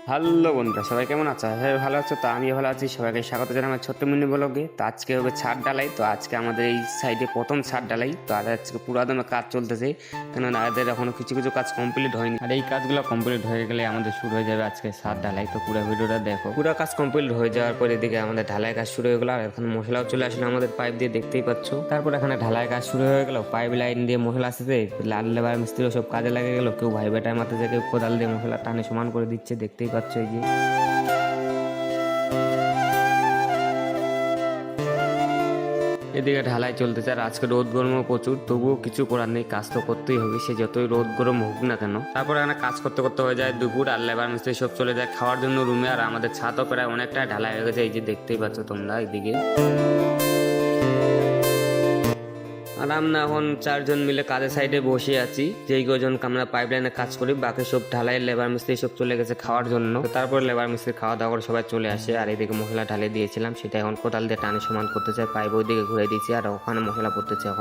Hello বন্ধুরা, সবাই কেমন আছো? হ্যাঁ, ভালো আছো? তো আমি ভালো আছি। সবাইকে স্বাগত জানাই আমার ছোট্ট মিনি ব্লগে। তো আজকে হবে ছাদ ঢালাই। তো আজকে আমাদের এই সাইডে প্রথম ছাদ ঢালাই। তো আর আজকে পুরো দমে কাজ চলতেছে, কেননা এদের এখনো কিছু কিছু কাজ কমপ্লিট হয়নি। আর এই কাজগুলো কমপ্লিট হয়ে গেলে আমাদের শুরু হয়ে যাবে আজকে ছাদ ঢালাই। তো পুরো ভিডিওটা দেখো। পুরো কাজ কমপ্লিট হয়ে যাওয়ার পর এদিকে আমাদের ঢালাই কাজ শুরু হয়ে গেল। আর এখন মশলাও চলে আসলো আমাদের পাইপ দিয়ে, দেখতেই পাচ্ছ। তারপর এখানে ঢালাই কাজ শুরু হয়ে গেল। পাইপ লাইন দিয়ে মশলা আসতেছে, লাল লেবার মিস্ত্রি সব কাজে লাগে গেল। কেউ ভাই বেটায় মাথাতে, কেউ কোদাল দিয়ে মশলা টানে সমান করে দিচ্ছে, দেখতেই পাচ্ছ। এই যে এদিকে ঢালাই চলতেছে। আর আজকে রোদ গরমও প্রচুর, তবুও কিছু করার নেই, কাজ তো করতেই হবে, সে যতই রোদ গরম হোক না কেন। তারপরে এখানে কাজ করতে করতে হয়ে যায় দুপুর, আর লেবার মিস্ত্রি সব চলে যায় খাওয়ার জন্য রুমে। আর আমাদের ছাদও প্রায় অনেকটা ঢালাই হয়ে গেছে, এই যে দেখতেই পাচ্ছ তোমরা এদিকে। আর আমরা এখন চারজন মিলে কাজের সাইডে বসে আছি, যেই কজন আমরা পাইপ লাইনে কাজ করি। বাকি সব ঢালাই লেবার মিস্ত্রি সব চলে গেছে খাওয়ার জন্য। তারপর লেবার মিস্ত্রি খাওয়া দাওয়া করে সবাই চলে আসে। আর এইদিকে মশলা ঢালে দিয়েছিলাম, সেটা এখন কোদাল দিয়ে টানে সমান করতে চাই। পাইপ ওইদিকে ঘুরে দিয়েছি, আর ওখানে মশলা পড়তেছে এখন।